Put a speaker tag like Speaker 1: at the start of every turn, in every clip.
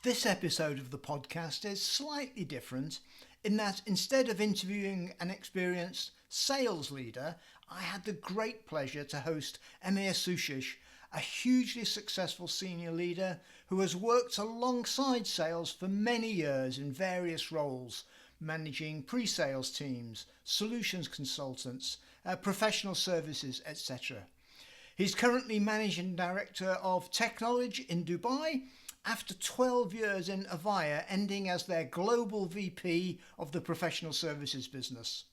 Speaker 1: This episode of the podcast is slightly different in that instead of interviewing an experienced sales leader, I had the great pleasure to host Emir Susic, a hugely successful senior leader who has worked alongside sales for many years in various roles, managing pre-sales teams, solutions consultants, professional services, etc. He's currently Managing Director of Technology in Dubai after 12 years in Avaya, ending as their Global VP of the Professional Services business.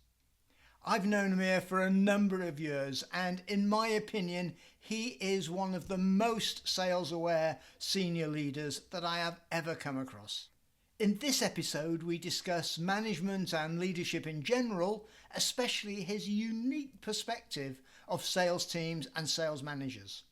Speaker 1: I've known Amir for a number of years, and in my opinion, he is one of the most sales aware senior leaders that I have ever come across. In this episode, we discuss management and leadership in general, especially his unique perspective of sales teams and sales managers.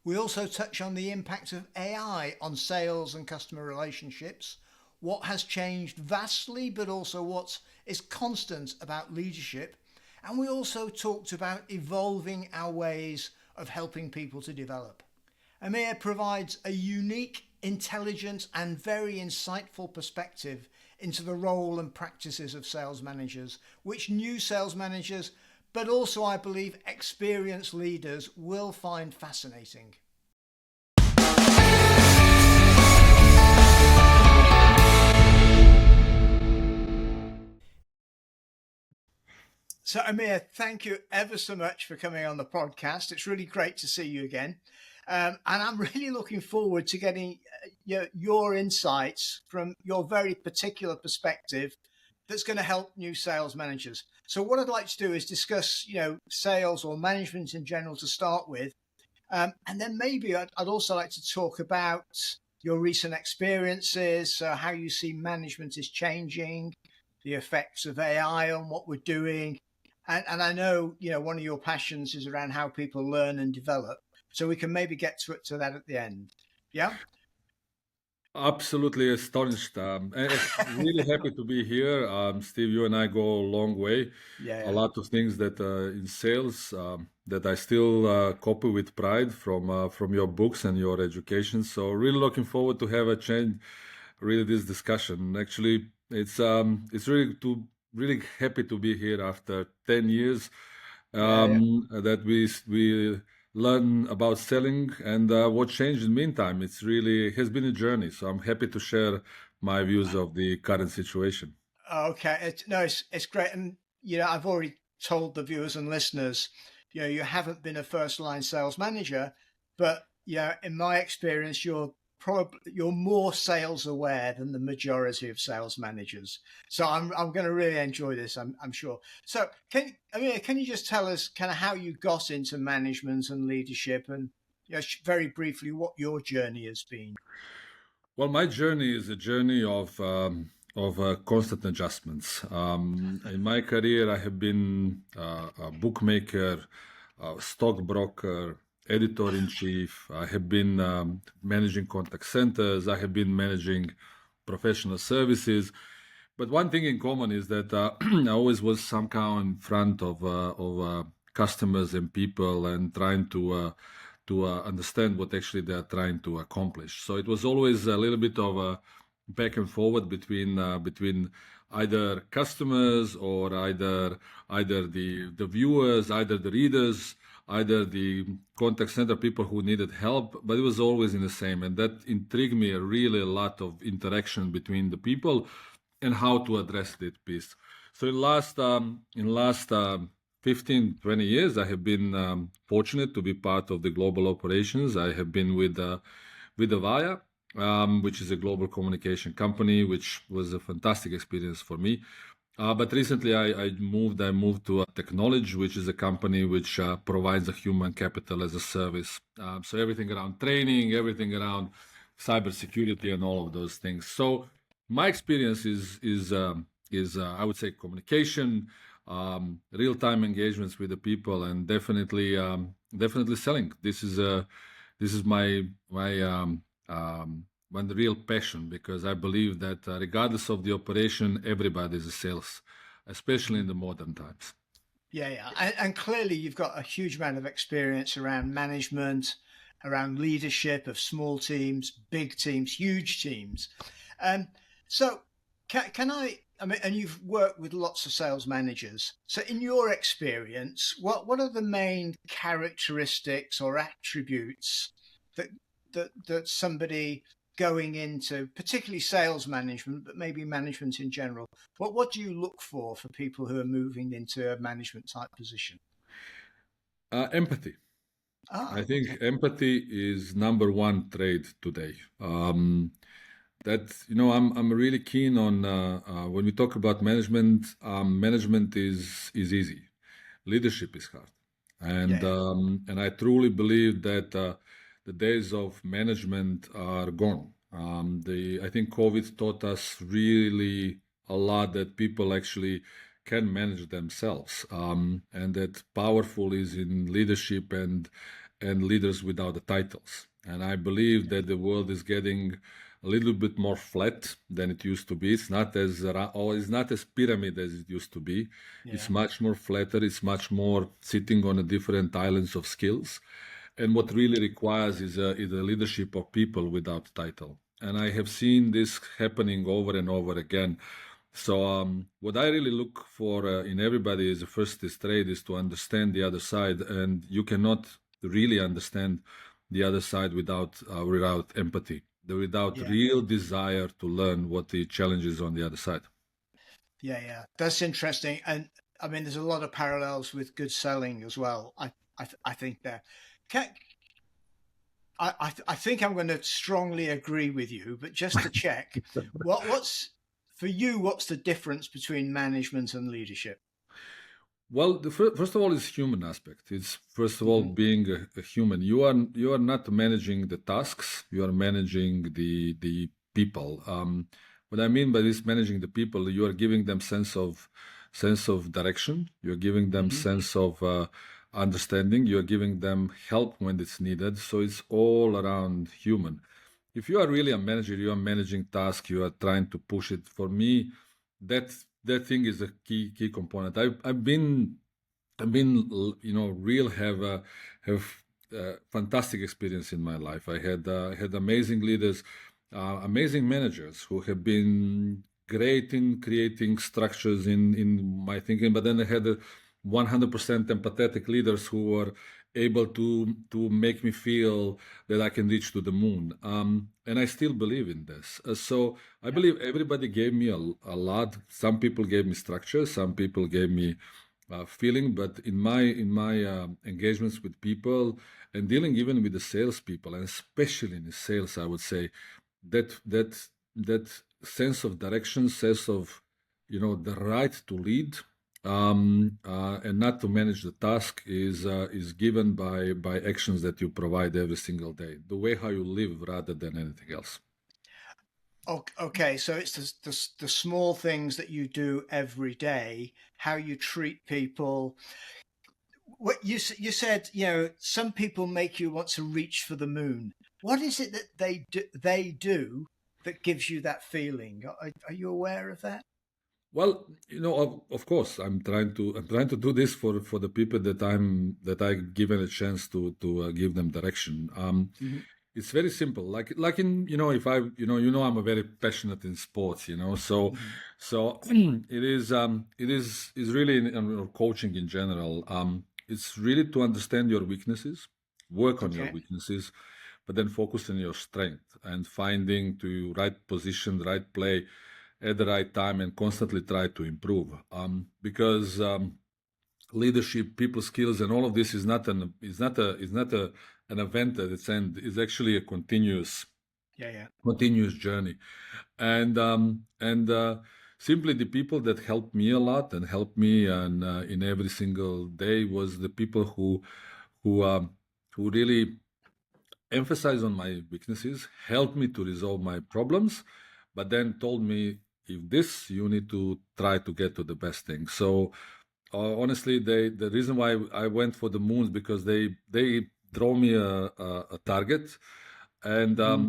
Speaker 1: We also touch on the impact of AI on sales and customer relationships, what has changed vastly, but also what is constant about leadership. And we also talked about evolving our ways of helping people to develop. Amir provides a unique, intelligent, and very insightful perspective into the role and practices of sales managers, which new sales managers, but also I believe experienced leaders, will find fascinating. So Amir, thank you ever so much for coming on the podcast. It's really great to see you again. And I'm really looking forward to getting your insights from your very particular perspective that's going to help new sales managers. So what I'd like to do is discuss, sales or management in general to start with. And then maybe I'd also like to talk about your recent experiences, how you see management is changing, the effects of AI on what we're doing. And I know, one of your passions is around how people learn and develop. So we can maybe get to that at the end. Yeah?
Speaker 2: Absolutely astonished. And really happy to be here. Steve, you and I go a long way. A
Speaker 1: Yeah.
Speaker 2: lot of things that in sales that I still copy with pride from your books and your education. So really looking forward to have a change, really this discussion. Actually, it's really happy to be here after 10 years
Speaker 1: Yeah.
Speaker 2: that we learn about selling and what changed in the meantime. It's really has been a journey. So I'm happy to share my views of the current situation.
Speaker 1: Okay. It's great. And, I've already told the viewers and listeners, you haven't been a first line sales manager, but, in my experience, you're more sales aware than the majority of sales managers. So I'm going to really enjoy this. I'm sure. So can you just tell us kind of how you got into management and leadership, and very briefly what your journey has been?
Speaker 2: Well, my journey is a journey of constant adjustments. In my career, I have been a bookmaker, a stockbroker, editor in chief. I have been managing contact centers. I have been managing professional services. But one thing in common is that I always was somehow in front of customers and people and trying to understand what actually they are trying to accomplish. So it was always a little bit of a back and forward between either customers or either the viewers, either the readers, either the contact center people who needed help, but it was always in the same, and that intrigued me really a lot of interaction between the people and how to address that piece. So in last 15, 20 years, I have been fortunate to be part of the global operations. I have been with Avaya, which is a global communication company, which was a fantastic experience for me. But recently, I moved to Technology, which is a company which provides a human capital as a service. So everything around training, everything around cybersecurity, and all of those things. So my experience is I would say communication, real-time engagements with the people, and definitely selling. This is my real passion, because I believe that regardless of the operation, everybody is a sales, especially in the modern times.
Speaker 1: Yeah. And clearly you've got a huge amount of experience around management around leadership of small teams, big teams, huge teams. Um, so can I mean, and you've worked with lots of sales managers. So in your experience, what are the main characteristics or attributes that that somebody going into particularly sales management, but maybe management in general, what do you look for people who are moving into a management type position?
Speaker 2: Empathy. I
Speaker 1: Ah,
Speaker 2: think
Speaker 1: okay.
Speaker 2: empathy is number one trait today. That I'm really keen on when we talk about management. Management is easy. Leadership is hard,
Speaker 1: Yeah, yeah,
Speaker 2: and I truly believe that the days of management are gone. I think COVID taught us really a lot that people actually can manage themselves, and that powerful is in leadership and leaders without the titles. And I believe that the world is getting a little bit more flat than it used to be. It's not as or it's not as pyramid as it used to be. It's
Speaker 1: yeah,
Speaker 2: much more flatter. It's much more sitting on a different islands of skills. And what really requires is a leadership of people without title. And I have seen this happening over and over again. So what I really look for in everybody is first is trade is to understand the other side, and you cannot really understand the other side without empathy, without
Speaker 1: yeah,
Speaker 2: real desire to learn what the challenge is on the other side.
Speaker 1: yeah, yeah. That's interesting, and I mean, there's a lot of parallels with good selling as well. I think there. Can, I think I'm going to strongly agree with you, but just to check, what's for you? What's the difference between management and leadership?
Speaker 2: Well, first of all, is human aspect. It's first of all
Speaker 1: Hmm.
Speaker 2: being a human. You are not managing the tasks. You are managing the people. What I mean by this managing the people, you are giving them sense of direction. You're giving them
Speaker 1: Hmm.
Speaker 2: sense of understanding. You're giving them help when it's needed. So it's all around human. If you are really a manager, you are managing tasks. You are trying to push it. For me, that that thing is a key component. I've been real have fantastic experience in my life. I had amazing leaders, amazing managers who have been great in creating structures in my thinking. But then I had 100% empathetic leaders who were able to make me feel that I can reach to the moon. And I still believe in this. So I
Speaker 1: Yeah,
Speaker 2: believe everybody gave me a lot. Some people gave me structure. Some people gave me feeling. But in my engagements with people and dealing even with the salespeople, and especially in the sales, I would say that sense of direction, sense of the right to lead, and not to manage the task is given by actions that you provide every single day, the way how you live rather than anything else.
Speaker 1: okay. So it's the small things that you do every day, how you treat people. What you said, some people make you want to reach for the moon. What is it that they do that gives you that feeling? Are you aware of that?
Speaker 2: Well, of course, I'm trying to do this for the people that I given a chance to give them direction.
Speaker 1: Hmm.
Speaker 2: It's very simple. Like in if I I'm a very passionate in sports.
Speaker 1: Hmm.
Speaker 2: So it is really in coaching in general. It's really to understand your weaknesses, work on your
Speaker 1: Okay.
Speaker 2: weaknesses, but then focus on your strength and finding the right position, the right play at the right time, and constantly try to improve. Because leadership, people skills, and all of this is not an event at its end. It's actually a
Speaker 1: Yeah, yeah.
Speaker 2: continuous journey, and simply the people that helped me a lot and helped me and in every single day was the people who um, who really emphasized on my weaknesses, helped me to resolve my problems, but then told me, if this, you need to try to get to the best thing. So honestly, the reason why I went for the moons, because they draw me a target, and
Speaker 1: Hmm.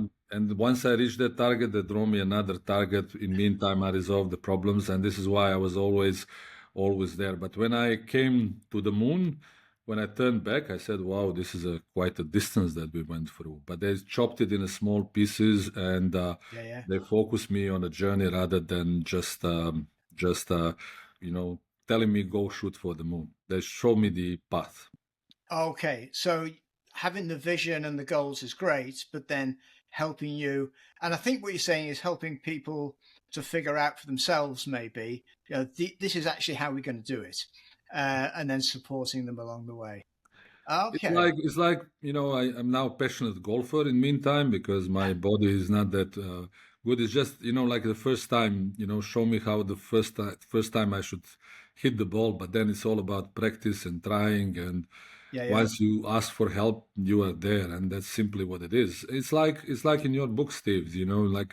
Speaker 2: once I reach that target, they draw me another target. In meantime, I resolve the problems, and this is why I was always there. But when I came to the moon, when I turned back, I said, "Wow, this is quite a distance that we went through." But they chopped it in small pieces, and
Speaker 1: Yeah, yeah.
Speaker 2: they focused me on a journey rather than just you know, telling me go shoot for the moon. They showed me the path.
Speaker 1: Okay, so having the vision and the goals is great, but then helping you, and I think what you're saying is helping people to figure out for themselves, maybe, this is actually how we're going to do it, and then supporting them along the way. Okay.
Speaker 2: It's like I'm now a passionate golfer in meantime because my body is not that good. It's just like the first time, show me how the first time I should hit the ball, but then it's all about practice and trying. And
Speaker 1: Yeah, yeah,
Speaker 2: once you ask for help, you are there, and that's simply what it is. It's like in your book, Steve. Like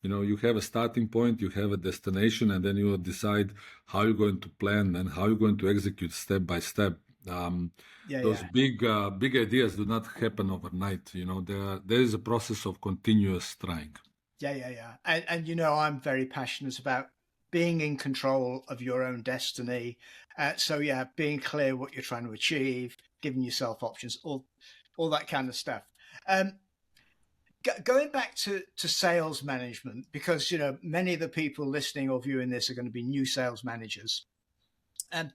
Speaker 2: you have a starting point, you have a destination, and then you decide how you're going to plan and how you're going to execute step by step. Um,
Speaker 1: yeah,
Speaker 2: those
Speaker 1: yeah,
Speaker 2: big ideas do not happen overnight. There is a process of continuous trying.
Speaker 1: yeah, yeah, yeah. And I'm very passionate about being in control of your own destiny. So yeah, being clear what you're trying to achieve, giving yourself options, all that kind of stuff. Um, Going back to sales management, because many of the people listening or viewing this are going to be new sales managers, and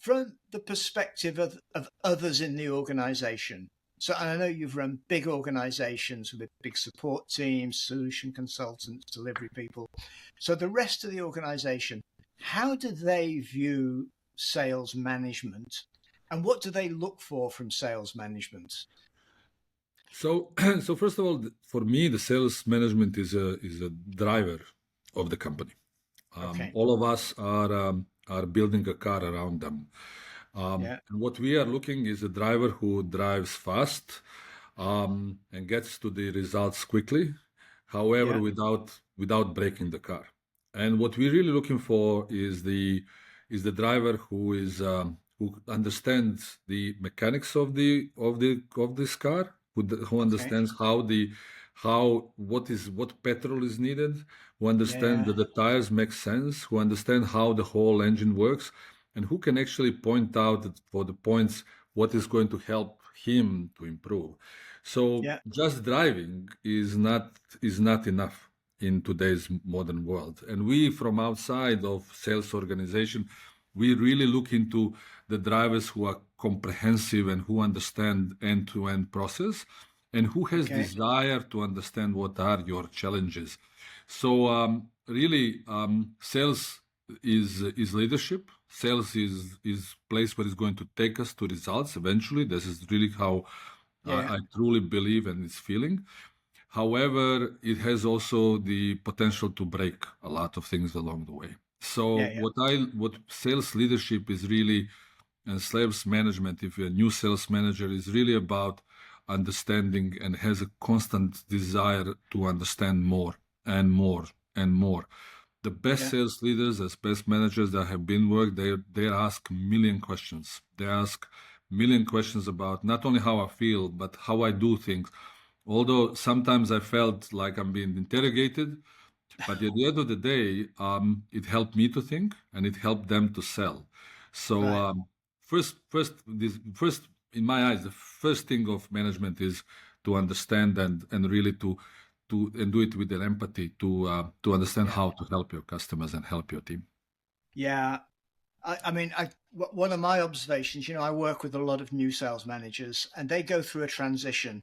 Speaker 1: from the perspective of others in the organization. So, and I know you've run big organizations with big support teams, solution consultants, delivery people. So the rest of the organization, how do they view sales management, and what do they look for from sales management?
Speaker 2: So, so first of all, for me, the sales management is a driver of the company.
Speaker 1: Okay.
Speaker 2: All of us are building a car around them.
Speaker 1: Yeah.
Speaker 2: And what we are looking is a driver who drives fast and gets to the results quickly, however,
Speaker 1: Yeah.
Speaker 2: without breaking the car. And what we're really looking for is the driver who understands the mechanics of this car, who
Speaker 1: Okay.
Speaker 2: understands what petrol is needed, who
Speaker 1: Yeah.
Speaker 2: understand
Speaker 1: Yeah.
Speaker 2: that the tires make sense, who understand how the whole engine works, and who can actually point out for the points what is going to help him to improve. So
Speaker 1: Yeah.
Speaker 2: just driving is not enough in today's modern world. And we from outside of sales organization, we really look into the drivers who are comprehensive and who understand end-to-end process and who has
Speaker 1: Okay.
Speaker 2: desire to understand what are your challenges. So really, sales is leadership. Sales is place where it's going to take us to results eventually. This is really how
Speaker 1: Yeah.
Speaker 2: I truly believe and it's feeling. However, it has also the potential to break a lot of things along the way. So
Speaker 1: Yeah. Yeah.
Speaker 2: what sales leadership is really, and sales management, if you're a new sales manager, is really about understanding and has a constant desire to understand more and more and more. The best
Speaker 1: Yeah.
Speaker 2: sales leaders, as best managers that have been worked, they ask million questions. They ask million questions about not only how I feel, but how I do things. Although sometimes I felt like I'm being interrogated, but at the end of the day, it helped me to think and it helped them to sell. So
Speaker 1: Right.
Speaker 2: first, in my eyes, the first thing of management is to understand and really to and do it with an empathy to understand
Speaker 1: Yeah.
Speaker 2: how to help your customers and help your team.
Speaker 1: Yeah. I mean, one of my observations, I work with a lot of new sales managers, and they go through a transition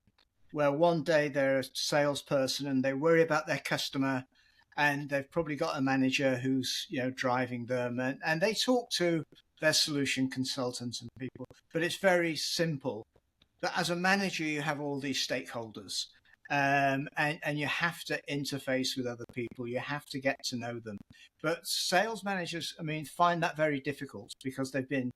Speaker 1: where one day they're a salesperson and they worry about their customer, and they've probably got a manager who's driving them, and they talk to their solution consultants and people, but it's very simple. But as a manager, you have all these stakeholders, and you have to interface with other people. You have to get to know them. But sales managers, I mean, find that very difficult because they've been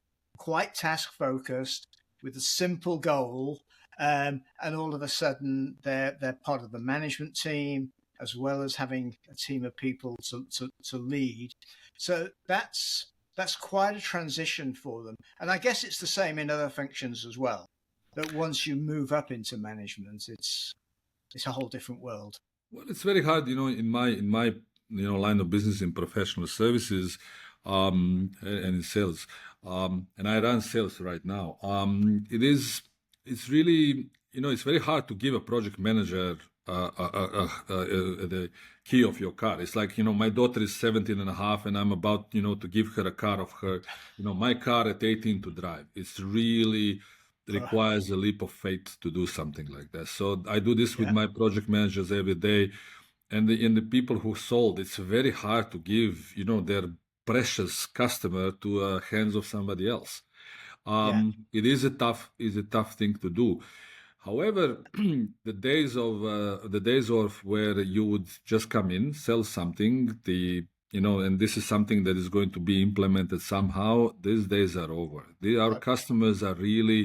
Speaker 1: quite task focused with a simple goal, and all of a sudden they're part of the management team as well as having a team of people to lead. So that's quite a transition for them. And I guess it's the same in other functions as well. That once you move up into management, it's a whole different world.
Speaker 2: Well, it's very hard, in my line of business in professional services and in sales. and I run sales right now. It's really, it's very hard to give a project manager the key of your car. It's like, my daughter is 17 and a half, and I'm about, to give her a car of her, my car at 18 to drive. It's really
Speaker 1: Uh,
Speaker 2: requires a leap of faith to do something like that. So I do this with
Speaker 1: yeah.
Speaker 2: my project managers every day, and the people who sold. It's very hard to give, their precious customer to hands of somebody else.
Speaker 1: Yeah.
Speaker 2: It is a tough thing to do. However, the days of where you would just come in, sell something, and this is something that is going to be implemented somehow. These days are over. Our customers are really,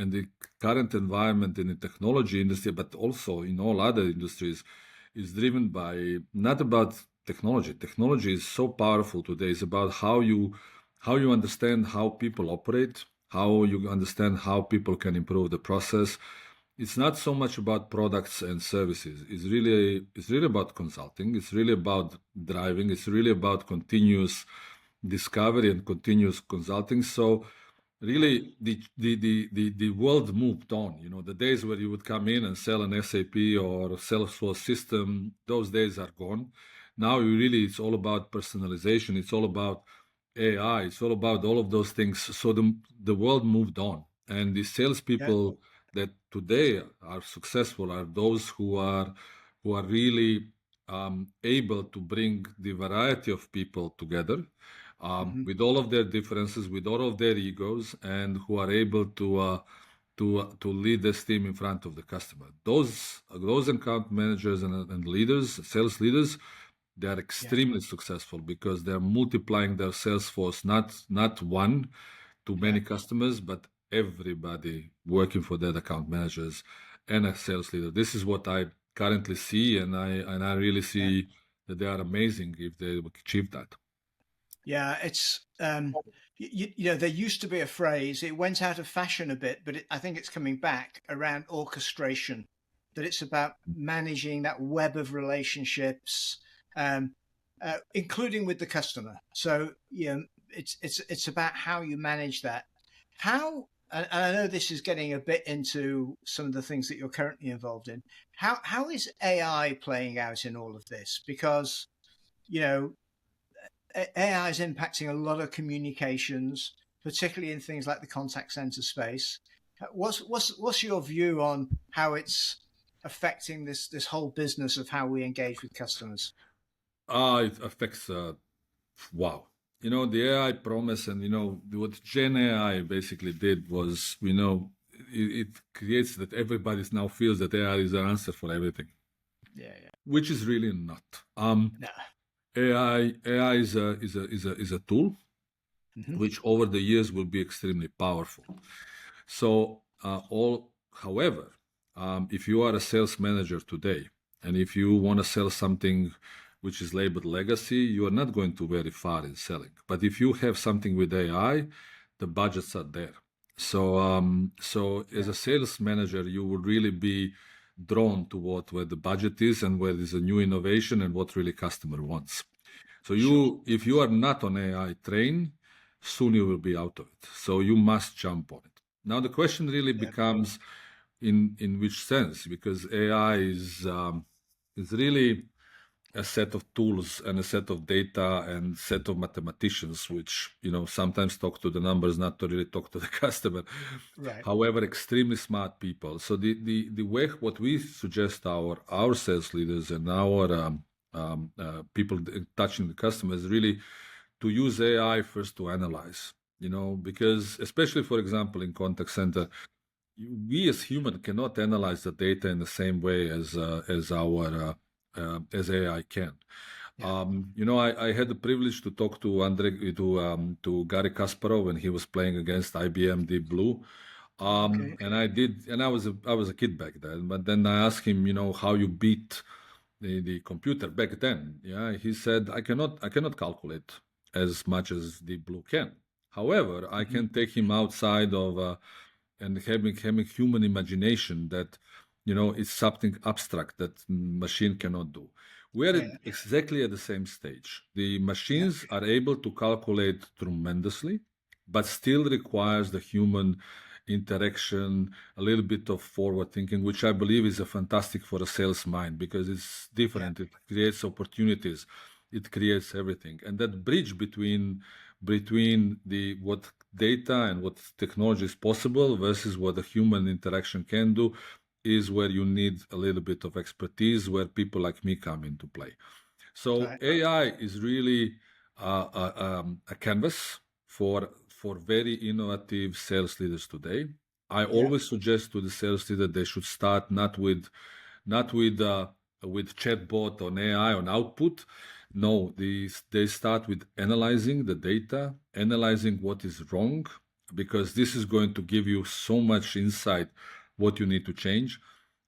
Speaker 2: and the current environment in the technology industry, but also in all other industries, is driven by not about technology. Technology is so powerful today. It's about how you understand how people operate, how you understand how people can improve the process. It's not so much about products and services. It's really about consulting. It's really about driving. It's really about continuous discovery and continuous consulting. So really the world moved on. The days where you would come in and sell an SAP or Salesforce system, those days are gone. Now it's all about personalization. It's all about AI. It's all about all of those things. So the world moved on, and the
Speaker 1: Yeah.
Speaker 2: salespeople that today are successful are those who are really able to bring the variety of people together,
Speaker 1: Hmm.
Speaker 2: with all of their differences, with all of their egos, and who are able to lead this team in front of the customer. Those account managers and leaders, sales leaders, they are
Speaker 1: Yeah.
Speaker 2: extremely successful because they're multiplying their sales force, not one to
Speaker 1: Yeah.
Speaker 2: many customers, but everybody working for their account managers and a sales leader. This is what I currently see, and I really
Speaker 1: Yeah.
Speaker 2: see that they are amazing if they achieve that.
Speaker 1: Yeah. It's there used to be a phrase. It went out of fashion a bit, but I think it's coming back around orchestration. That it's about managing that web of relationships, um, including with the customer. So it's about how you manage that. How and I know this is getting a bit into some of the things that you're currently involved in. How is AI playing out in all of this? Because you know AI is impacting a lot of communications, particularly in things like the contact center space. What's your view on how it's affecting this whole business of how we engage with customers?
Speaker 2: It affects, wow. The AI promise, and what Gen AI basically did was, it creates that everybody now feels that AI is the answer for everything,
Speaker 1: Yeah, yeah.
Speaker 2: which is really not.
Speaker 1: No.
Speaker 2: AI is a tool
Speaker 1: Hmm.
Speaker 2: which over the years will be extremely powerful. So, however, if you are a sales manager today, and if you want to sell something which is labeled legacy, you are not going to very far in selling. But if you have something with AI, the budgets are there. So as
Speaker 1: Yeah,
Speaker 2: a sales manager, you would really be drawn to where the budget is and where there's a new innovation and what really customer wants. So
Speaker 1: sure.
Speaker 2: if you are not on AI train, soon you will be out of it. So you must jump on it. Now the question really
Speaker 1: Yeah,
Speaker 2: becomes in which sense, because AI is really a set of tools and a set of data and set of mathematicians, which sometimes talk to the numbers, not to really talk to the customer.
Speaker 1: right.
Speaker 2: However, extremely smart people. So the way what we suggest our sales leaders and our people touching the customer is really to use AI first to analyze. Because especially for example in contact center, we as human cannot analyze the data in the same way as AI can.
Speaker 1: Yeah.
Speaker 2: I had the privilege to talk to to Gary Kasparov when he was playing against IBM Deep Blue.
Speaker 1: Okay.
Speaker 2: And I was a kid back then, but then I asked him, how you beat the computer back then. Yeah, he said, I cannot calculate as much as Deep Blue can. However, I
Speaker 1: Hmm.
Speaker 2: can take him outside of and having human imagination that it's something abstract that machine cannot do. We are
Speaker 1: Yeah,
Speaker 2: exactly at the same stage. The
Speaker 1: yeah,
Speaker 2: machines are able to calculate tremendously. but still requires the human interaction, a little bit of forward thinking, which I believe is a fantastic for a sales mind because it's
Speaker 1: Yeah.
Speaker 2: different. It creates opportunities, it creates everything, and that bridge between the what data and what technology is possible versus what the human interaction can do is where you need a little bit of expertise, where people like me come into play. So
Speaker 1: Right.
Speaker 2: AI is really a canvas for very innovative sales leaders today. I
Speaker 1: Yeah.
Speaker 2: always suggest to the sales leader they should start not with chatbot on AI on output. No, they start with analyzing the data, analyzing what is wrong, because this is going to give you so much insight what you need to change,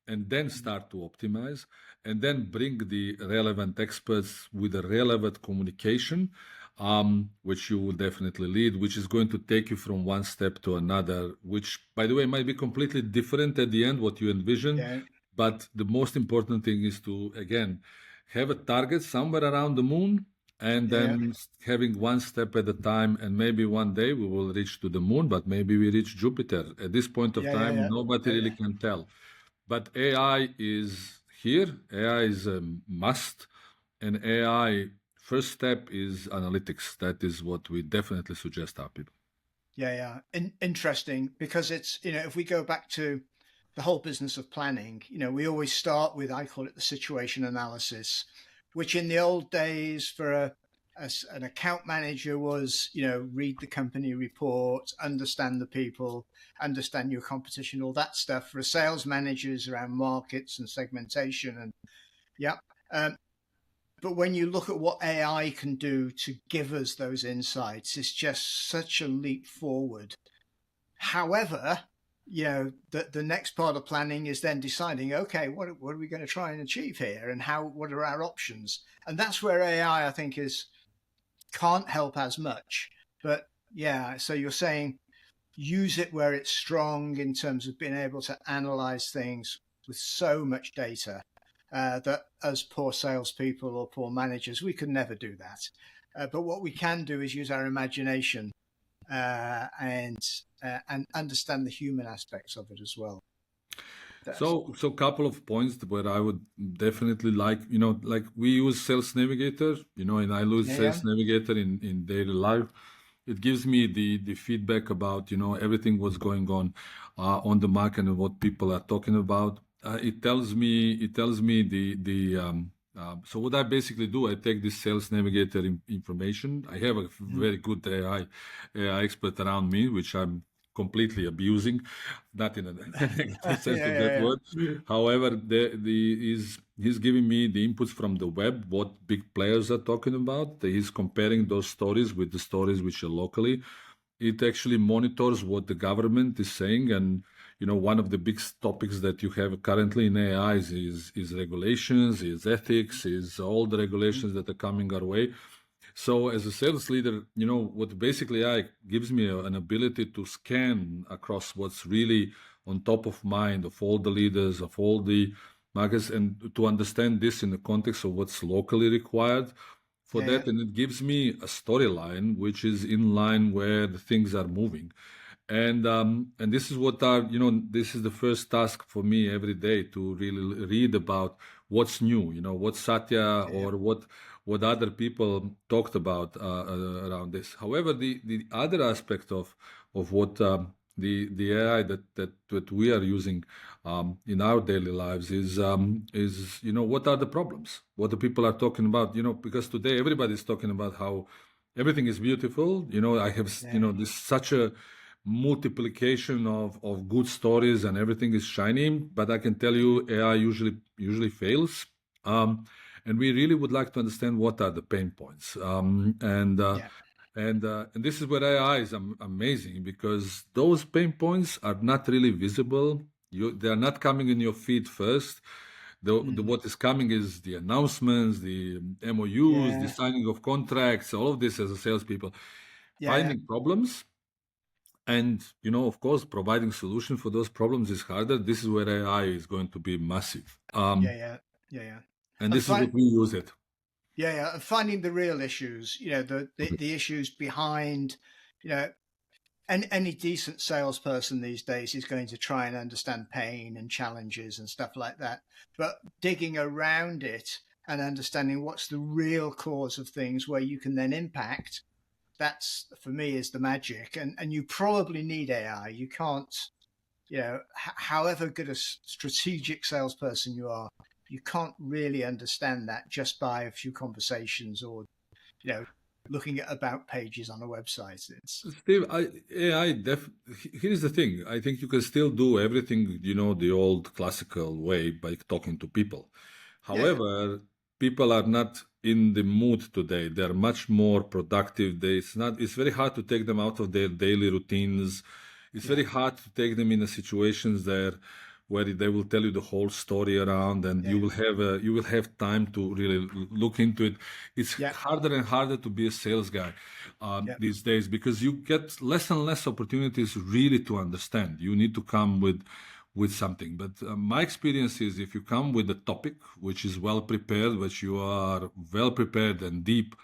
Speaker 2: and then start to optimize, and then bring the relevant experts with a relevant communication, which you will definitely lead, which is going to take you from one step to another, which, by the way, might be completely different at the end, what you envision.
Speaker 1: Yeah.
Speaker 2: But the most important thing is to, again, have a target somewhere around the moon, and
Speaker 1: Yeah.
Speaker 2: then having one step at a time. And maybe one day we will reach to the moon, but maybe we reach Jupiter. At this point of
Speaker 1: Yeah. Yeah.
Speaker 2: time,
Speaker 1: Yeah.
Speaker 2: nobody
Speaker 1: Yeah.
Speaker 2: really
Speaker 1: Yeah.
Speaker 2: can tell. But AI is here. AI is a must. And AI, first step is analytics. That is what we definitely suggest our people.
Speaker 1: Yeah, yeah. Interesting because it's, if we go back to the whole business of planning, we always start with, I call it the situation analysis, which in the old days for an account manager was, read the company report, understand the people, understand your competition, all that stuff. For a sales manager is around markets and segmentation and yeah. Um, but when you look at what AI can do to give us those insights, it's just such a leap forward. However, the next part of planning is then deciding, okay, what are we going to try and achieve here, and what are our options? And that's where AI, I think, is can't help as much. But yeah, so you're saying use it where it's strong in terms of being able to analyze things with so much data that as poor salespeople or poor managers, we could never do that. But what we can do is use our imagination and understand the human aspects of it as well. That's,
Speaker 2: So couple of points where I would definitely like, like we use Sales Navigator, and I use
Speaker 1: yeah, yeah,
Speaker 2: Sales Navigator in daily life. It gives me the feedback about, everything what's going on the market and what people are talking about. It tells me so what I basically do, I take this Sales Navigator information. I have a
Speaker 1: mhm.
Speaker 2: very good AI expert around me, which I'm completely abusing, not in a negative
Speaker 1: Yeah,
Speaker 2: sense of that
Speaker 1: yeah,
Speaker 2: word. However, he's giving me the inputs from the web, what big players are talking about. He's comparing those stories with the stories which are locally. It actually monitors what the government is saying, and one of the big topics that you have currently in AI is regulations, is ethics, is all the
Speaker 1: yeah,
Speaker 2: regulations that are coming our way. So as a sales leader, what basically AI gives me an ability to scan across what's really on top of mind of all the leaders, of all the markets, and to understand this in the context of what's locally required for
Speaker 1: yeah, yeah,
Speaker 2: that. And it gives me a storyline which is in line where the things are moving. And this is this is the first task for me every day, to really read about what's new, what Satya
Speaker 1: yeah,
Speaker 2: or what other people talked about around this. However, the other aspect of what the AI that we are using in our daily lives is what are the problems, what the people are talking about, because today everybody is talking about how everything is beautiful. I have
Speaker 1: yeah,
Speaker 2: this such a multiplication of good stories and everything is shiny, but I can tell you AI usually fails. And we really would like to understand what are the pain points.
Speaker 1: yeah,
Speaker 2: And this is where AI is amazing, because those pain points are not really visible. They are not coming in your feed first.
Speaker 1: mm,
Speaker 2: What is coming is the announcements, the MOUs, the
Speaker 1: yeah,
Speaker 2: signing of contracts, all of this as a salespeople.
Speaker 1: yeah, yeah,
Speaker 2: Finding problems and, of course, providing solution for those problems is harder. This is where AI is going to be massive.
Speaker 1: yeah, yeah, yeah, yeah.
Speaker 2: And
Speaker 1: And
Speaker 2: this is
Speaker 1: find,
Speaker 2: what we use it.
Speaker 1: yeah, yeah, and finding the real issues, the issues behind, you know, And any decent salesperson these days is going to try and understand pain and challenges and stuff like that. But digging around it and understanding what's the real cause of things where you can then impact, that's for me is the magic. And you probably need AI. You can't, however good a strategic salesperson you are, you can't really understand that just by a few conversations or, looking at about pages on a website. It's
Speaker 2: Steve, here's the thing. I think you can still do everything, the old classical way by talking to people.
Speaker 1: yeah,
Speaker 2: However, people are not in the mood today. They're much more productive. It's very hard to take them out of their daily routines. It's
Speaker 1: yeah,
Speaker 2: very hard to take them in a situations where they will tell you the whole story around, and
Speaker 1: yeah,
Speaker 2: you will have time to really look into it. It's
Speaker 1: yeah,
Speaker 2: harder and harder to be a sales guy
Speaker 1: yeah,
Speaker 2: these days, because you get less and less opportunities really to understand. You need to come with something. But my experience is, if you come with a topic which is well prepared, which you are well prepared and deep,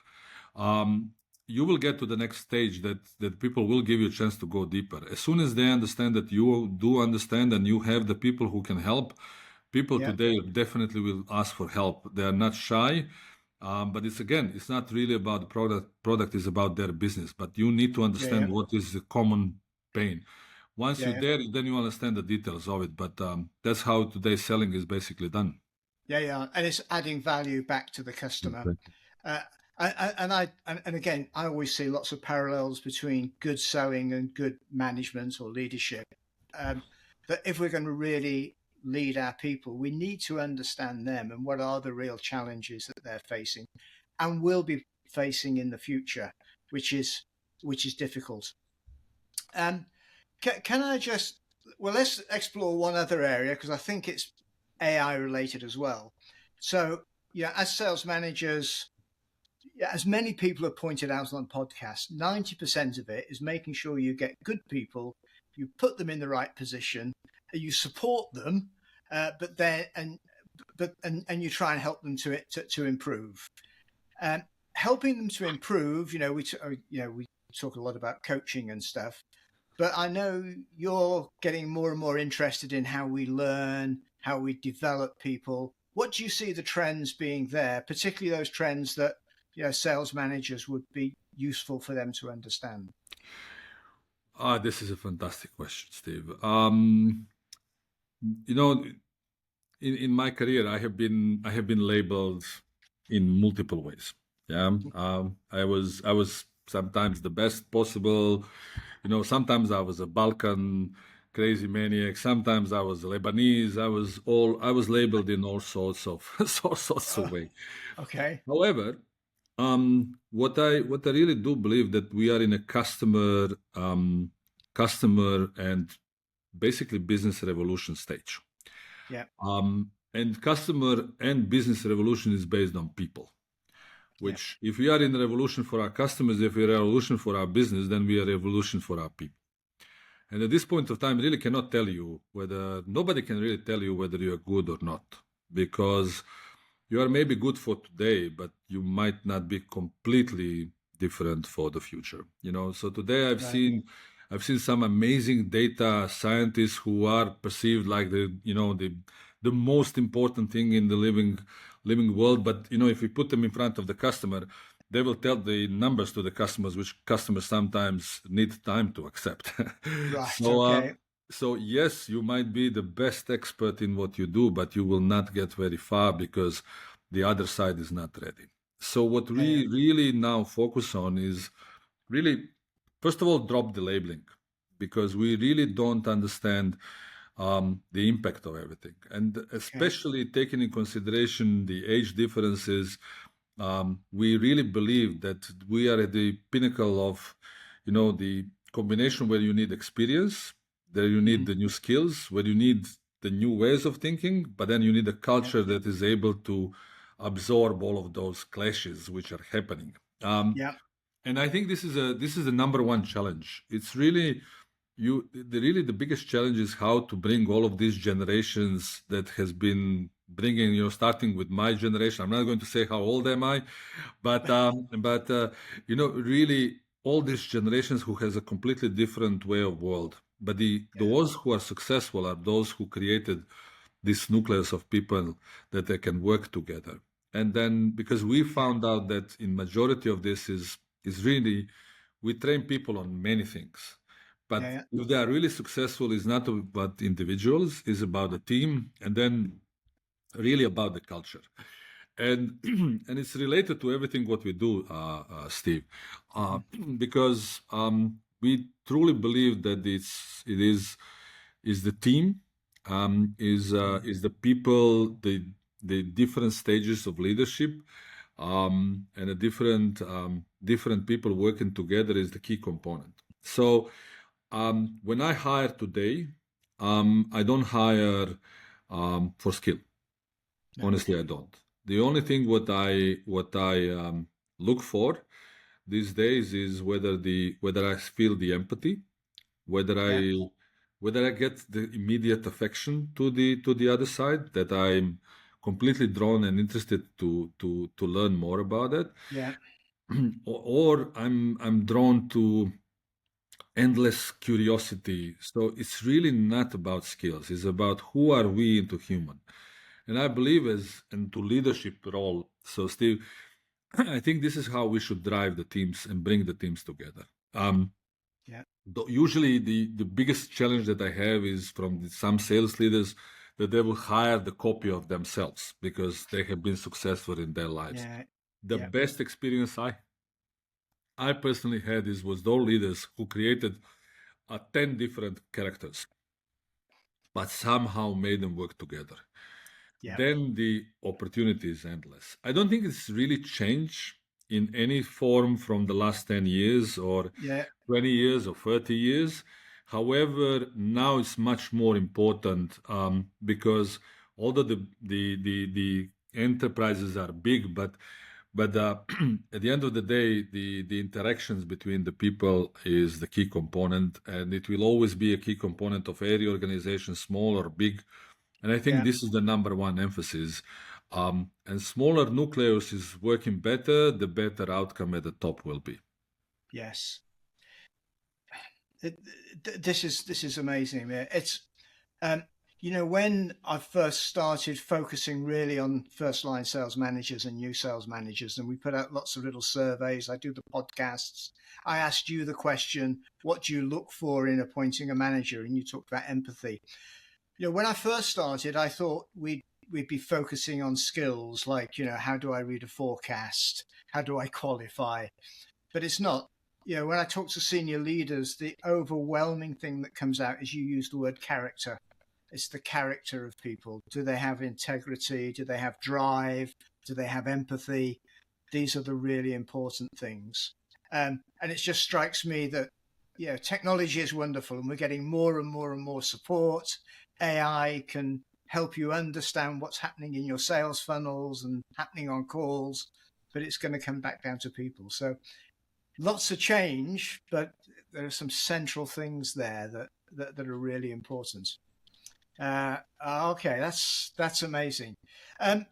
Speaker 2: um, you will get to the next stage, that people will give you a chance to go deeper. As soon as they understand that you do understand and you have the people who can help, people
Speaker 1: yeah,
Speaker 2: today definitely will ask for help. They are not shy. But it's not really about the product. Product is about their business. But you need to
Speaker 1: yeah, yeah,
Speaker 2: understand what is the common pain. Once
Speaker 1: yeah,
Speaker 2: you're
Speaker 1: yeah,
Speaker 2: there, then you understand the details of it. But that's how today's selling is basically done.
Speaker 1: yeah, yeah. And it's adding value back to the customer.
Speaker 2: Exactly.
Speaker 1: Uh, and again, I always see lots of parallels between good selling and good management or leadership. Um, that if we're going to really lead our people, we need to understand them and what are the real challenges that they're facing, and will be facing in the future, which is difficult. Um, can I just, well, let's explore one other area because I think it's AI related as well. So, as sales managers, as many people have pointed out on the podcast, 90% of it is making sure you get good people, you put them in the right position, you support them, but then and you try and help them to improve. Um, Helping them to improve, we talk a lot about coaching and stuff, but I know you're getting more and more interested in how we learn, how we develop people. What do you see the trends being there, particularly those trends that sales managers would be useful for them to understand?
Speaker 2: This is a fantastic question, Steve. You know, in my career, I have been labeled in multiple ways. Yeah, I was sometimes the best possible. Sometimes I was a Balkan crazy maniac. Sometimes I was Lebanese. I was labeled in all sorts of all sorts of
Speaker 1: Oh,
Speaker 2: ways.
Speaker 1: okay.
Speaker 2: However, what I really do believe, that we are in a customer and basically business revolution stage.
Speaker 1: Yeah.
Speaker 2: And customer and business revolution is based on people.
Speaker 1: Yeah.
Speaker 2: Which, if we are in a revolution for our customers, if we are a revolution for our business, then we are a revolution for our people. And at this point of time, really cannot tell you whether nobody can really tell you whether you are good or not, because you are maybe good for today, but you might not be completely different for the future. So today
Speaker 1: Right.
Speaker 2: I've seen some amazing data scientists who are perceived like the most important thing in the living world. But if we put them in front of the customer, they will tell the numbers to the customers, which customers sometimes need time to accept.
Speaker 1: Right.
Speaker 2: so
Speaker 1: Okay.
Speaker 2: so yes, you might be the best expert in what you do, but you will not get very far because the other side is not ready. So what
Speaker 1: Yeah. Yeah.
Speaker 2: we really now focus on is really, first of all, drop the labeling, because we really don't understand the impact of everything, and
Speaker 1: Okay.
Speaker 2: especially taking in consideration the age differences. We really believe that we are at the pinnacle of, the combination where you need experience, there you need
Speaker 1: Mhm.
Speaker 2: the new skills, where you need the new ways of thinking, but then you need a
Speaker 1: Yeah.
Speaker 2: culture that is able to absorb all of those clashes which are happening. Um,
Speaker 1: Yeah.
Speaker 2: and I think this is the number one challenge. It's really really the biggest challenge is how to bring all of these generations that has been bringing, starting with my generation. I'm not going to say how old am I, but really all these generations who has a completely different way of world. But the ones who are successful are those who created this nucleus of people that they can work together. And then because we found out that in majority of this is really we train people on many things. But if they are really successful, it's not about individuals, it's about the team, and then really about the culture. And and it's related to everything what we do, Steve, because we truly believe that it is the team, is the people, the different stages of leadership, and the different people working together is the key component. So when I hire today, I don't hire for skill. Honestly, I don't. The only thing what I look for these days is whether I feel the empathy, whether I get the immediate affection to the other side, that I'm completely drawn and interested to learn more about it.
Speaker 1: Yeah.
Speaker 2: Or I'm drawn to endless curiosity. So it's really not about skills. It's about who are we into human. And I believe as into leadership role. So Steve, I think this is how we should drive the teams and bring the teams together. Usually the biggest challenge that I have is from some sales leaders that they will hire the copy of themselves because they have been successful in their lives. The best experience I personally had was those leaders who created 10 different characters, but somehow made them work together. Then the opportunity is endless. I don't think it's really changed in any form from the last 10 years or 20 years or 30 years. However, now it's much more important because although the enterprises are big, but at the end of the day, the interactions between the people is the key component, and it will always be a key component of every organization, small or big. And I think this is the number one emphasis. And smaller nucleus is working better, the better outcome at the top will be.
Speaker 1: Yes. This is amazing. It's when I first started focusing really on first line sales managers and new sales managers, and we put out lots of little surveys, I do the podcasts. I asked you the question, what do you look for in appointing a manager? And you talked about empathy. When I first started, I thought we'd be focusing on skills like, how do I read a forecast? How do I qualify? But it's not. When I talk to senior leaders, the overwhelming thing that comes out is you use the word character. It's the character of people. Do they have integrity? Do they have drive? Do they have empathy? These are the really important things. And it just strikes me that, technology is wonderful and we're getting more and more and more support. AI can help you understand what's happening in your sales funnels and happening on calls, but it's going to come back down to people. So lots of change, but there are some central things there that are really important. Okay, that's amazing. Can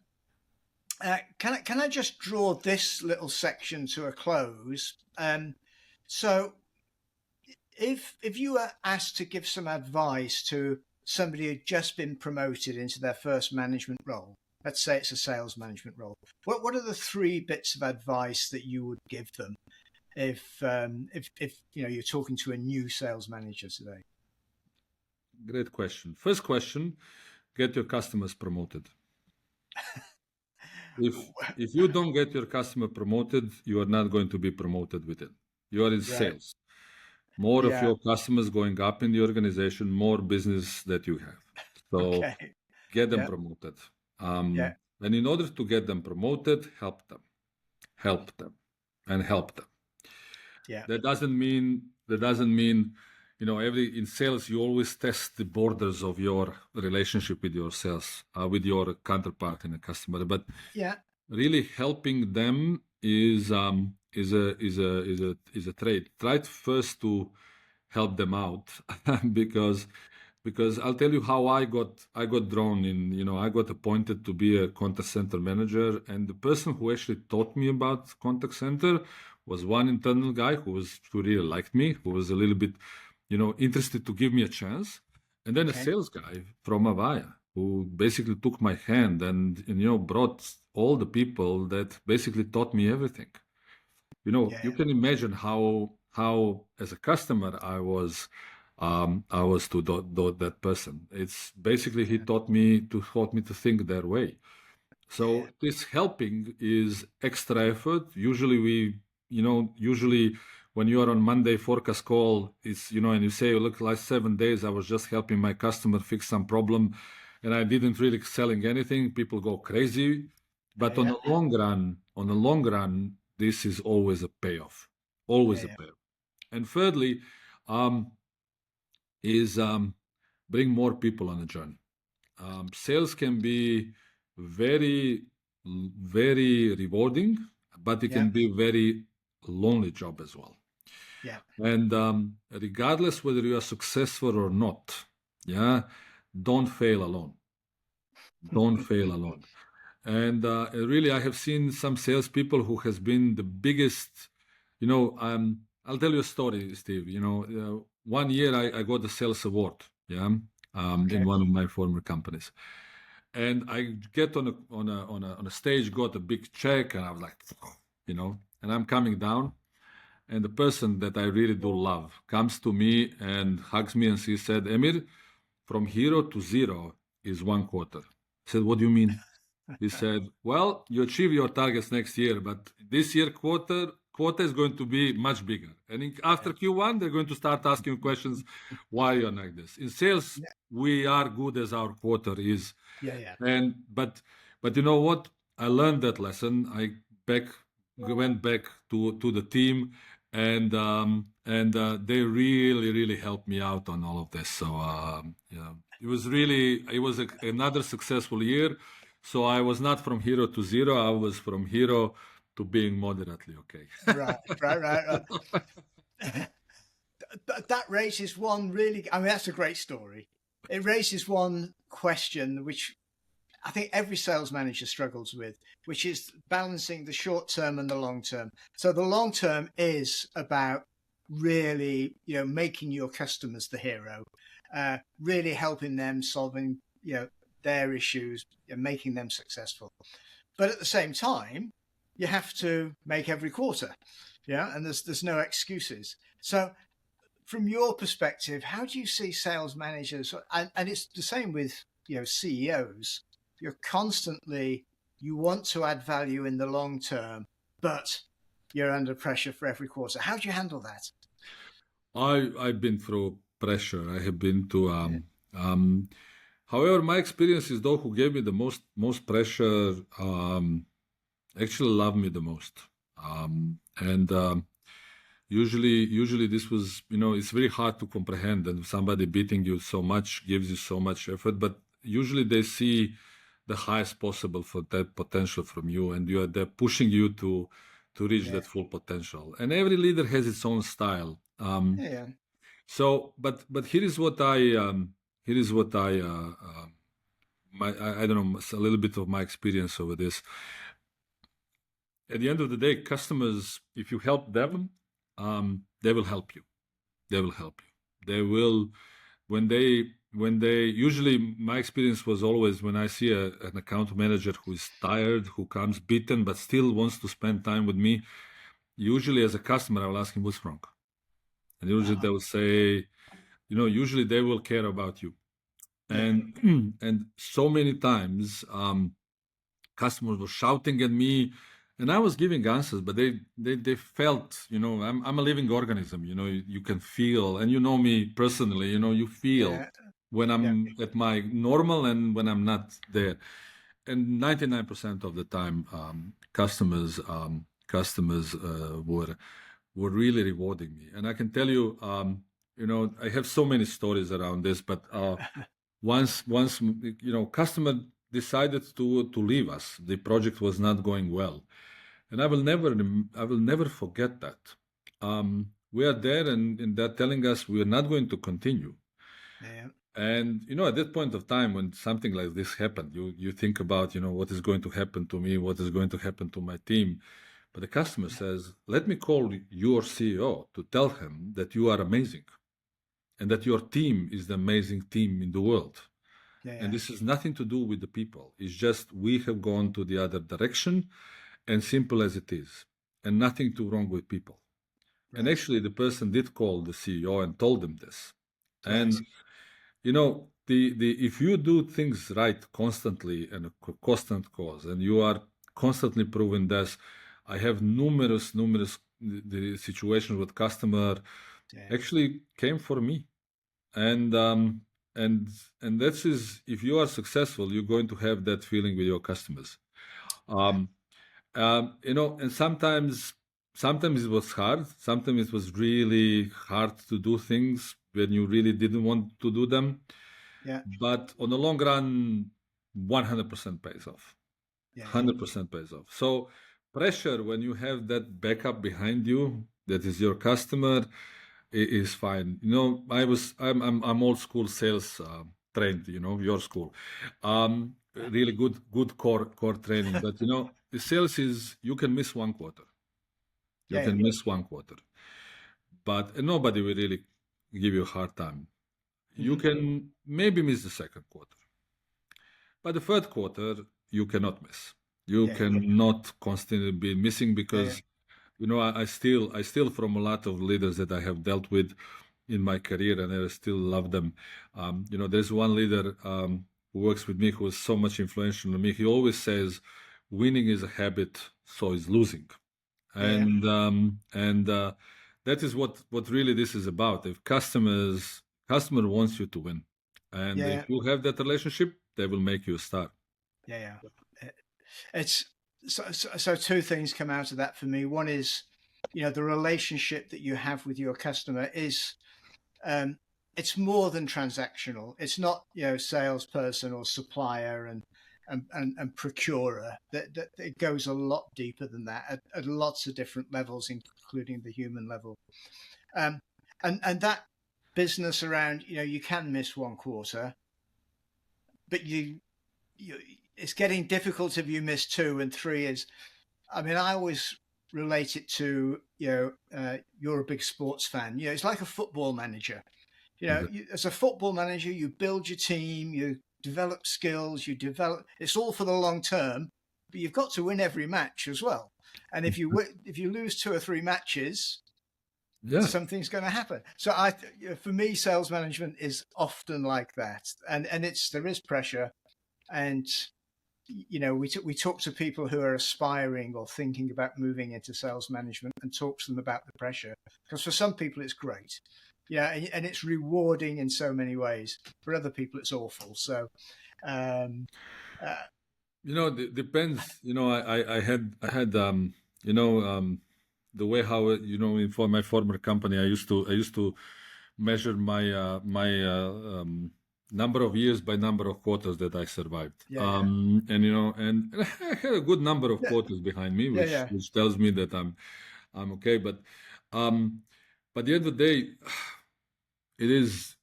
Speaker 1: I just draw this little section to a close? So if you were asked to give some advice to somebody who'd just been promoted into their first management role, let's say it's a sales management role, what are the 3 bits of advice that you would give them if you're talking to a new sales manager today?
Speaker 2: Great question. First question, get your customers promoted. If you don't get your customer promoted, you are not going to be promoted with it. You are in sales. More of your customers going up in the organization, more business that you have. So get them promoted. And in order to get them promoted, help them. That doesn't mean in sales you always test the borders of your relationship with your sales, with your counterpart and a customer. But really helping them is a trade. Try first to help them out because I'll tell you how I got drawn in. I got appointed to be a contact center manager, and the person who actually taught me about contact center was one internal guy who really liked me, who was a little bit, interested to give me a chance, and then a
Speaker 1: Okay.
Speaker 2: sales guy from Avaya who basically took my hand and brought all the people that basically taught me everything. You
Speaker 1: Yeah.
Speaker 2: can imagine how as a customer I was to that person. It's basically he taught me to think their way.
Speaker 1: Yeah.
Speaker 2: So this helping is extra effort. Usually when you are on Monday forecast call, and you say, look, last 7 days I was just helping my customer fix some problem, and I didn't really selling anything. People go crazy, but
Speaker 1: Yeah.
Speaker 2: on the long run, this is always a
Speaker 1: Yeah.
Speaker 2: payoff. And thirdly, um, is bring more people on the journey. Sales can be very, very rewarding, but it
Speaker 1: Yeah.
Speaker 2: can be very lonely job as well.
Speaker 1: Yeah.
Speaker 2: And regardless whether you are successful or not, yeah, don't fail alone. Don't fail alone. And really, I have seen some salespeople who has been the biggest. I'll tell you a story, Steve. One year I got the sales award, yeah, in
Speaker 1: Okay.
Speaker 2: one of my former companies, and I get on a stage, got a big check, and I was like, and I'm coming down, and the person that I really do love comes to me and hugs me, and she said, Emir, from hero to zero is 1 quarter. I said, what do you mean? He said, well, you achieve your targets next year, but this year quota is going to be much bigger. And
Speaker 1: Yeah.
Speaker 2: after Q1, they're going to start asking questions why you're like this. In sales,
Speaker 1: Yeah.
Speaker 2: we are good as our quarter is.
Speaker 1: Yeah. Yeah.
Speaker 2: And but you know what? I learned that lesson. Back went back to the team, and they really helped me out on all of this. So yeah, it was another successful year. So I was not from hero to zero. I was from hero to being moderately okay.
Speaker 1: Right. Right. Right. Right. That raises one really. I mean, that's a great story. It raises one question, which I think every sales manager struggles with, which is balancing the short term and the long term. So the long term is about really, making your customers the hero, really helping them solving, their issues and making them successful. But at the same time, you have to make every quarter, yeah, and there's no excuses. So from your perspective, how do you see sales managers? And it's the same with CEOs. You're constantly you want to add value in the long term, but you're under pressure for every quarter. How do you handle that?
Speaker 2: I've been through pressure. I have been to
Speaker 1: Yeah.
Speaker 2: however, my experiences though who gave me the most pressure actually loved me the most. And usually this was, it's very hard to comprehend, and somebody beating you so much gives you so much effort, but usually they see the highest possible for that potential from you, and they're pushing you to reach
Speaker 1: Yeah.
Speaker 2: that full potential. And every leader has its own style.
Speaker 1: Yeah.
Speaker 2: So, but here is what I don't know, a little bit of my experience over this. At the end of the day, customers, if you help them, they will help you. They will help you. They will when they usually my experience was always when I see an account manager who is tired, who comes beaten, but still wants to spend time with me. Usually, as a customer, I will ask him what's wrong, and usually
Speaker 1: Uh-huh.
Speaker 2: they will say, usually they will care about you.
Speaker 1: Yeah.
Speaker 2: And and so many times customers were shouting at me, and I was giving answers, but they felt, I'm a living organism. You can feel, and you know me personally. You feel
Speaker 1: Yeah.
Speaker 2: when
Speaker 1: Yeah.
Speaker 2: I'm at my normal and when I'm not there. And 99% of the time, customers were really rewarding me. And I can tell you, I have so many stories around this, but once customer decided to leave us, the project was not going well, and I will never forget that. We are there, and they're telling us we are not going to continue.
Speaker 1: Yeah.
Speaker 2: And at that point of time, when something like this happened, you think about what is going to happen to me, what is going to happen to my team. But the customer says, let me call your CEO to tell him that you are amazing and that your team is the amazing team in the world. And this has nothing to do with the people. It's just we have gone to the other direction, and simple as it is, and nothing too wrong with people. Right. And actually, the person did call the CEO and told them this. Right. And you know, if you do things right constantly and a constant cause, and you are constantly proving this, I have numerous the situations with customer actually came for me, and that is, if you are successful, you're going to have that feeling with your customers. You know, and sometimes it was hard. Sometimes it was really hard to do things when you really didn't want to do them. Yeah. But on the long run, 100% pays off. 100% pays off. So pressure, when you have that backup behind you, that is your customer, is fine. You know, I'm old school sales trained. You know, your school, really good core training. But you know, the sales is, you can miss one quarter. You can miss one quarter, but nobody will really give you a hard time. You can maybe miss the second quarter, but the third quarter you cannot miss. You cannot constantly be missing, because you know, I still from a lot of leaders that I have dealt with in my career, and I still love them. You know, there's one leader who works with me who is so much influential on me. He always says, "Winning is a habit, so is losing," and that is what really this is about. If customer wants you to win, and if you have that relationship, they will make you a star.
Speaker 1: It's so two things come out of that for me. One is, you know, the relationship that you have with your customer is, it's more than transactional. It's not, you know, salesperson or supplier and procurer. That it goes a lot deeper than that at lots of different levels, including the human level. And that business around, you know, you can miss one quarter, but it's getting difficult if you miss two, and three is, I mean, I always relate it to, you know, you're a big sports fan. You know, it's like a football manager. You know, as a football manager, you build your team, you develop skills, it's all for the long term, but you've got to win every match as well. And if you lose two or three matches, something's going to happen. So for me, sales management is often like that, and there is pressure, and you know, we talk to people who are aspiring or thinking about moving into sales management, and talk to them about the pressure, because for some people it's great, and it's rewarding in so many ways. For other people, it's awful. So,
Speaker 2: you know, it depends. You know, I had you know, the way how, you know, for my former company, I used to measure my number of years by number of quarters that I survived. And you know, and I had a good number of quarters behind me, which tells me that I'm okay. But at the end of the day, it is,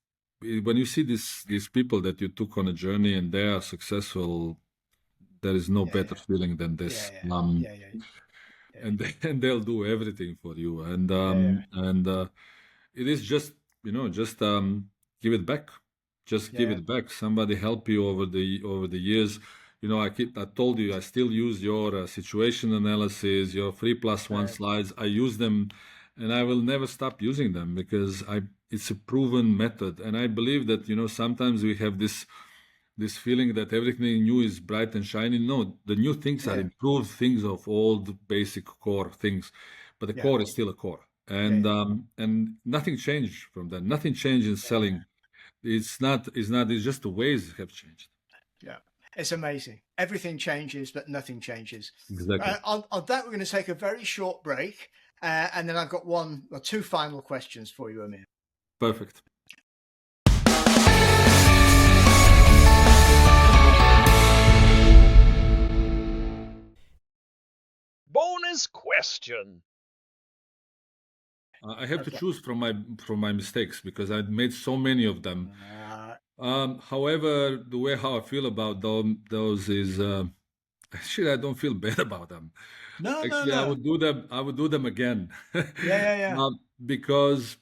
Speaker 2: when you see these people that you took on a journey and they are successful, there is no better feeling than this. And they'll do everything for you, and it is just, you know, just give it back. Just give it back. Somebody help you over the years. You know, I told you, I still use your situation analysis, your 3+1 slides. I use them, and I will never stop using them, because it's a proven method. And I believe that, you know, sometimes we have this feeling that everything new is bright and shiny. No, the new things are improved things of old basic core things, but the core is still a core. And and nothing changed from that. Nothing changed in selling. It's just the ways have changed.
Speaker 1: It's amazing. Everything changes, but nothing changes.
Speaker 2: Exactly.
Speaker 1: On that, we're going to take a very short break, and then I've got one or two final questions for you, Emir.
Speaker 2: Perfect.
Speaker 3: Bonus question.
Speaker 2: I have to choose from my mistakes, because I've made so many of them. However, the way how I feel about those is, Actually, I don't feel bad about them.
Speaker 1: No, no,
Speaker 2: Actually, I
Speaker 1: no.
Speaker 2: would do them. I would do them again,
Speaker 1: Yeah, yeah, yeah.
Speaker 2: because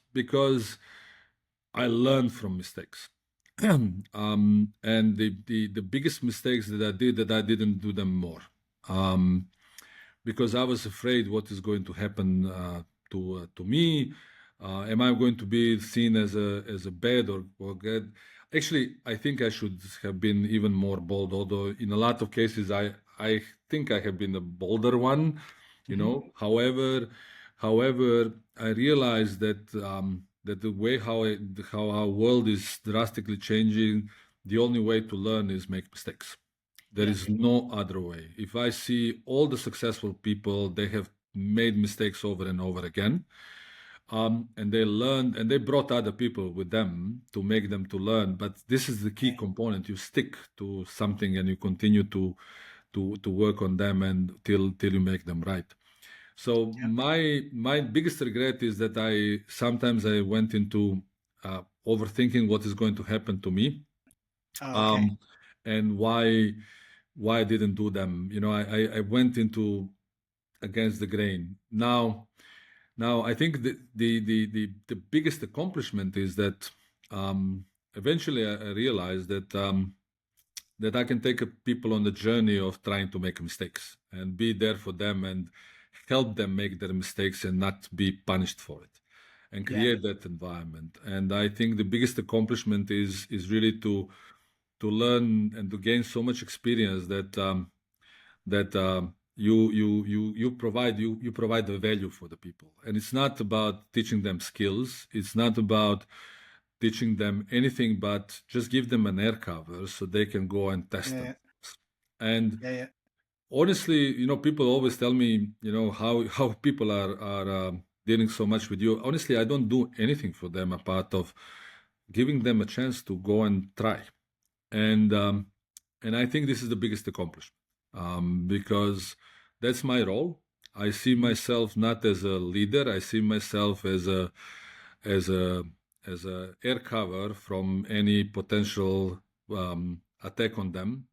Speaker 2: I learned from mistakes. And the biggest mistakes that I did, that I didn't do them more. Um, because I was afraid what is going to happen to me. Am I going to be seen as a bad or good? Actually, I think I should have been even more bold. Although in a lot of cases, I think I have been a bolder one.
Speaker 1: Hmm.
Speaker 2: However, I realized that the way how our world is drastically changing, the only way to learn is make mistakes. There
Speaker 1: Yeah,
Speaker 2: is no other way. If I see all the successful people, they have made mistakes over and over again, and they learned, and they brought other people with them to make them to learn. But this is the key
Speaker 1: yeah,
Speaker 2: component: you stick to something and you continue to work on them and till you make them right. So
Speaker 1: yeah.
Speaker 2: my biggest regret is that I sometimes I went into overthinking what is going to happen to me,
Speaker 1: Oh, okay.
Speaker 2: um, and why I didn't do them. I went into against the grain. Now I think the biggest accomplishment is that eventually I realized that I can take people on the journey of trying to make mistakes and be there for them and help them make their mistakes and not be punished for it, and
Speaker 1: Yeah,
Speaker 2: create that environment. And I think the biggest accomplishment is really to learn and to gain so much experience that you provide the value for the people. And it's not about teaching them skills. It's not about teaching them anything, but just give them an air cover so they can go and test them.
Speaker 1: yeah,
Speaker 2: And
Speaker 1: yeah, yeah,
Speaker 2: honestly, people always tell me, how people are dealing so much with you. Honestly, I don't do anything for them apart of giving them a chance to go and try. And I think this is the biggest accomplishment, because that's my role. I see
Speaker 1: mm,
Speaker 2: myself not as a leader. I see myself as a as a air cover from any potential attack on them.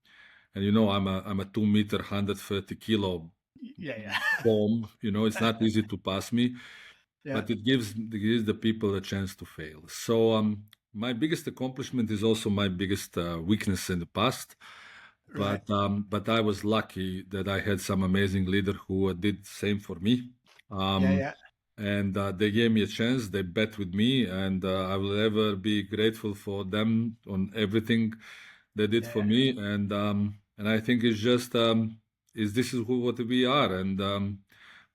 Speaker 2: And I'm a 2 meter, 130 kilo
Speaker 1: yeah,
Speaker 2: bomb. It's
Speaker 1: yeah,
Speaker 2: not easy to pass me,
Speaker 1: yeah,
Speaker 2: but it gives the people a chance to fail. So my biggest accomplishment is also my biggest weakness in the past.
Speaker 1: right.
Speaker 2: But I was lucky that I had some amazing leader who did the same for me.
Speaker 1: Yeah,
Speaker 2: Um,
Speaker 1: yeah,
Speaker 2: and they gave me a chance. They bet with me, and I will ever be grateful for them on everything they did for
Speaker 1: yeah,
Speaker 2: me. And I think it's just is this is what we are, and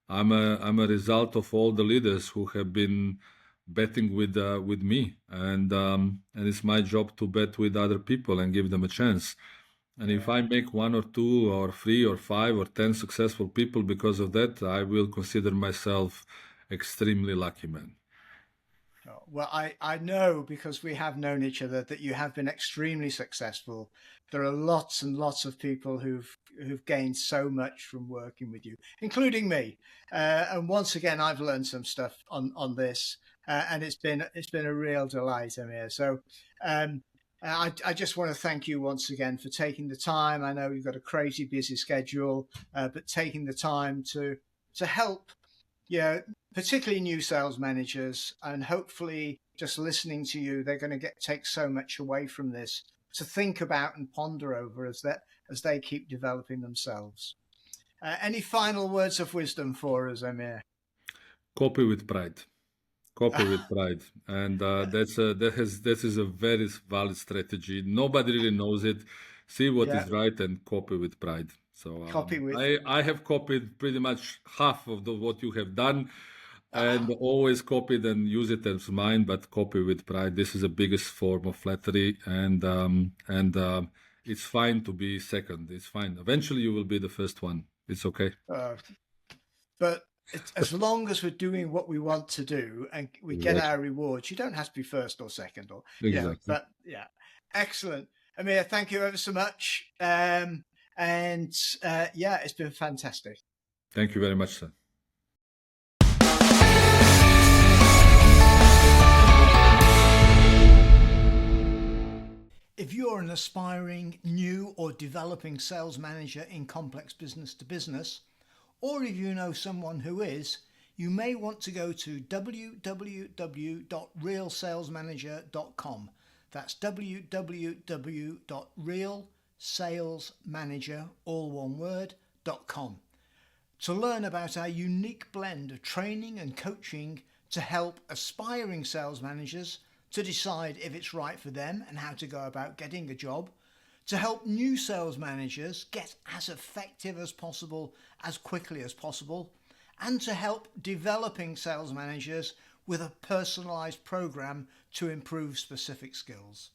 Speaker 2: I'm a result of all the leaders who have been betting with me, and it's my job to bet with other people and give them a chance. And if
Speaker 1: yeah.
Speaker 2: I make one or two or three or five or 10 successful people because of that, I will consider myself extremely lucky, man.
Speaker 1: Oh, well, I know because we have known each other that you have been extremely successful. There are lots and lots of people who've gained so much from working with you, including me. And once again, I've learned some stuff on this, and it's been a real delight, Emir. So um, I just want to thank you once again for taking the time. I know you've got a crazy busy schedule, but taking the time to help, yeah, particularly new sales managers, and hopefully just listening to you, they're going to take so much away from this to think about and ponder over as they keep developing themselves. Any final words of wisdom for us, Emir?
Speaker 2: Copy with pride. Copy with pride, and that is a very valid strategy. Nobody really knows it. See what
Speaker 1: Yeah,
Speaker 2: is right and copy with pride. So
Speaker 1: copy with.
Speaker 2: I have copied pretty much half of what you have done, and
Speaker 1: Ah,
Speaker 2: always copied and use it as mine. But copy with pride. This is the biggest form of flattery, and it's fine to be second. It's fine. Eventually, you will be the first one. It's okay.
Speaker 1: uh, but as long as we're doing what we want to do and we get
Speaker 2: Exactly.
Speaker 1: our rewards, you don't have to be first or second or,
Speaker 2: Exactly.
Speaker 1: but yeah, excellent. Amir, thank you ever so much. And yeah, it's been fantastic.
Speaker 2: Thank you very much, sir.
Speaker 1: If you're an aspiring, new or developing sales manager in complex business to business, or if you know someone who is, you may want to go to www.realsalesmanager.com. That's www.realsalesmanager, all one word, .com, to learn about our unique blend of training and coaching to help aspiring sales managers to decide if it's right for them and how to go about getting a job, to help new sales managers get as effective as possible, as quickly as possible, and to help developing sales managers with a personalised program to improve specific skills.